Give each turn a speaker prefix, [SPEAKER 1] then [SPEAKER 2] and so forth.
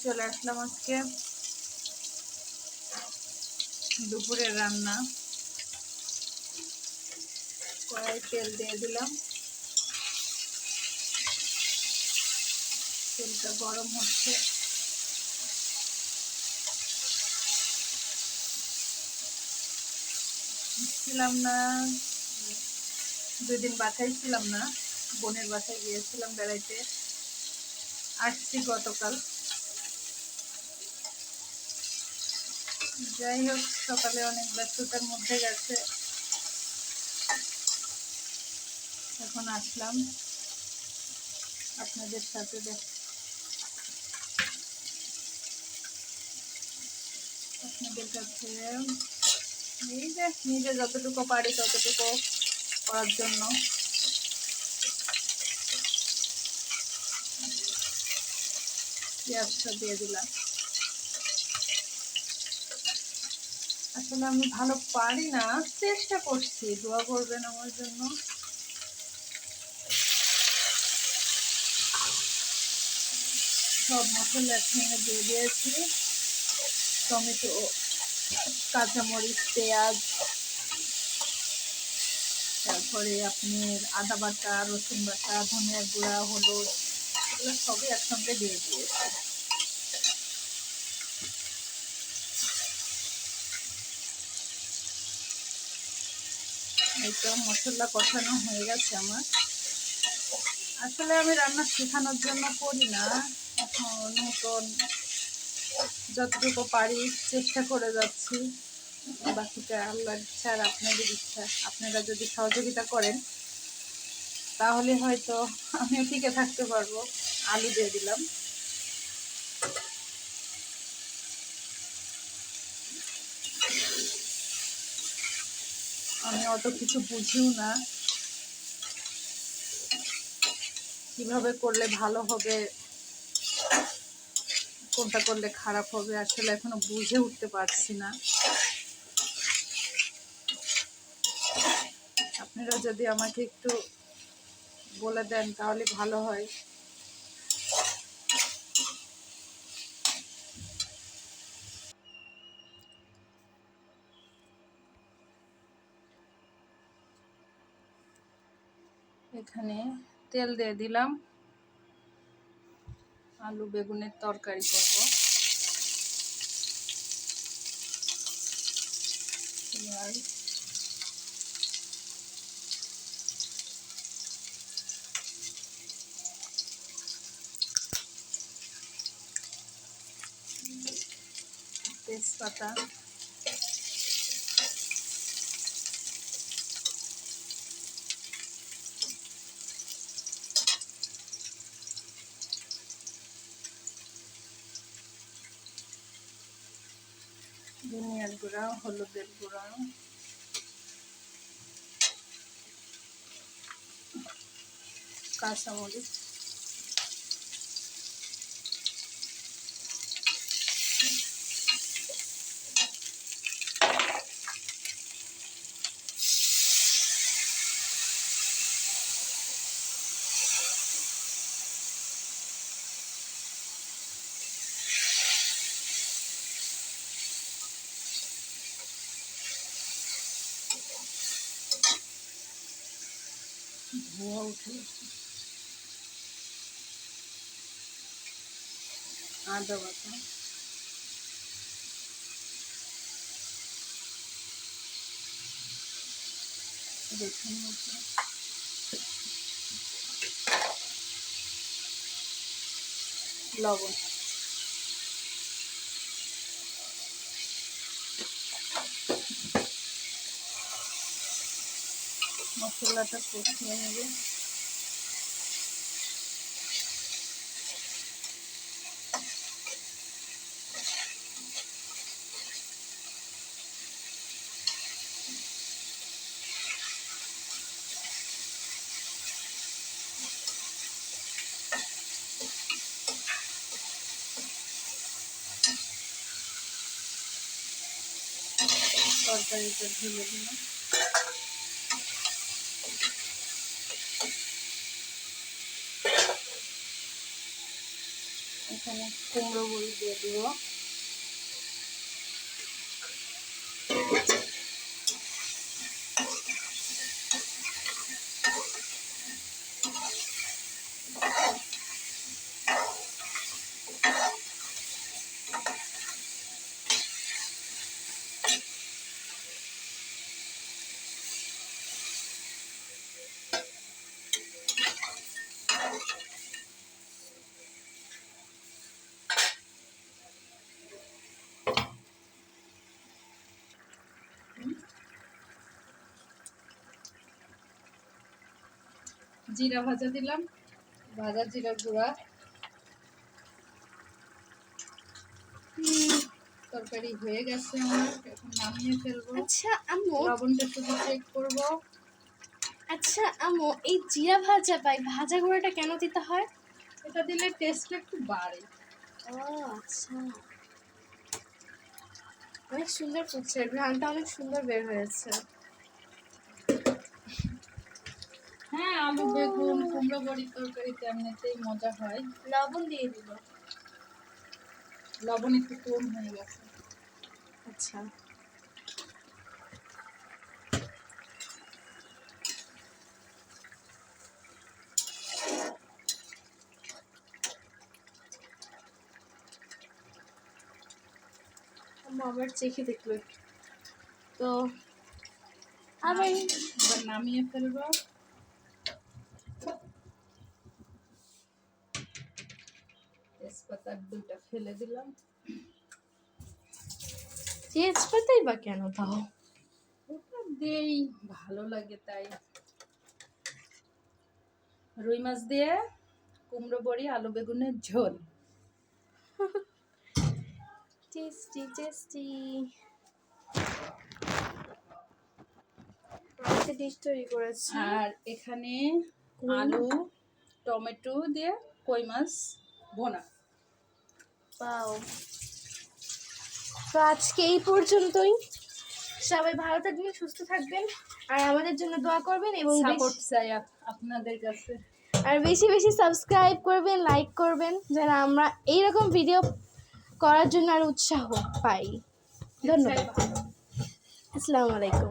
[SPEAKER 1] চলে আসলাম আজকে দুপুরের রান্না। কড়াই তেল দিয়ে দিলাম, তেলটা গরম হচ্ছে। ছিলাম না, 2 দিন বাসায় ছিলাম না, বোনের বাসায় গিয়েছিলাম বেড়াইতে। আসছি গতকাল। যাই হোক, সকালে অনেক ব্যস্ততার মধ্যে গেছে, এখন আসলাম আপনাদের সাথে আপনাদের কাছে এই যে নিজে যতটুকু পারি ততটুকু করার জন্য। পেঁয়াজটা দিয়ে দিলাম। আসলে আমি ভালো পারি না, চেষ্টা করছি, দোয়া করবেন আমার জন্য। সব মশলা একসঙ্গে দিয়ে দিয়েছি, টমেটো, কাঁচামরিচ, পেঁয়াজ, তারপরে আপনার আদা বাটা, রসুন বাটা, ধনিয়া গুঁড়া, হলুদ, এগুলো সবই একসঙ্গে দিয়ে দিয়েছি। এই তো মশলা কষানো হয়ে গেছে আমার। আসলে আমি রান্না শেখানোর জন্য করি না, এখন নতুন, যতটুকু পারি চেষ্টা করে যাচ্ছি। বাকিটা আল্লাহর ইচ্ছা আর আপনাদের ইচ্ছা। আপনারা যদি সহযোগিতা করেন তাহলে হয়তো আমিও টিকে থাকতে পারবো। আলু দিয়ে দিলাম। আমি অত কিছু বুঝিও না, কিভাবে করলে ভালো হবে, কোনটা করলে খারাপ হবে, আসলে এখনো বুঝে উঠতে পারছি না। আপনারা যদি আমাকে একটু বলে দেন তাহলে ভালো হয়। এখানে তেল দিয়ে দিলাম, আলু বেগুনের তরকারি করব। পেঁয়াজ, তেজপাতা, ধনিয়ার গুঁড়া, হলুদের গুঁড়া, কাঁচামরিচ, ধোয়া উঠে, আদা বাটা, রসুন বাটা, লবণ। মশলাটা কষিয়ে নেবে। তরকারিটা ঢেলে দিলাম। এখানে কুমড়ো বড়ি দিয়ে দিব। জিরা ভাজা দিলাম, ভাজা জিরা গুঁড়া। তরকারি হয়ে গেছে আমার, এখন নামিয়ে ফেলবো।
[SPEAKER 2] আচ্ছা আম্মু,
[SPEAKER 1] লবণটা শুধু চেক করব।
[SPEAKER 2] আচ্ছা আম্মু, এই জিরা ভাজা ভাজা গুঁড়োটা কেন দিতে হয়?
[SPEAKER 1] এটা দিলে টেস্টটা একটু বাড়ে।
[SPEAKER 2] ও আচ্ছা, অনেক সুন্দর ফুটছে, ঘ্রাণটা অনেক সুন্দর বের হয়েছে।
[SPEAKER 1] হ্যাঁ, আলু বেগুন কুমড়ো বড়ির তরকারিতে এমনিতেই মজা হয়।
[SPEAKER 2] লবণ দিয়ে দিল।
[SPEAKER 1] লবণ একটু কম হয়ে গেছে।
[SPEAKER 2] আচ্ছা, আম্মু আবার চেখে দেখলো তো আবার
[SPEAKER 1] এবার নামিয়ে ফেলবো। তেজপাতার দুইটা ফেলে দিলাম।
[SPEAKER 2] তেজপাতাই বা কেন দাও?
[SPEAKER 1] ওটা দিয়েই ভালো লাগে তাই। রুই মাছ দিয়ে কুমড়ো বড়ি আলু বেগুনের ঝোল।
[SPEAKER 2] Tasty tasty. আজকে ডিশ তৈরি করেছি।
[SPEAKER 1] আর এখানে আলু টমেটো দিয়ে কই মাছ ভোনা।
[SPEAKER 2] পাও। তো আজকে এই পর্যন্তই। সবাই ভালো থাকবেন, সুস্থ থাকবেন, আর আমাদের জন্য দোয়া করবেন এবং
[SPEAKER 1] সাপোর্ট চাই আপনাদের কাছে।
[SPEAKER 2] আর বেশি বেশি সাবস্ক্রাইব করবেন, লাইক করবেন, যেন আমরা এইরকম ভিডিও করার জন্য আর উৎসাহ পাই। ধন্যবাদ। আসসালামু আলাইকুম।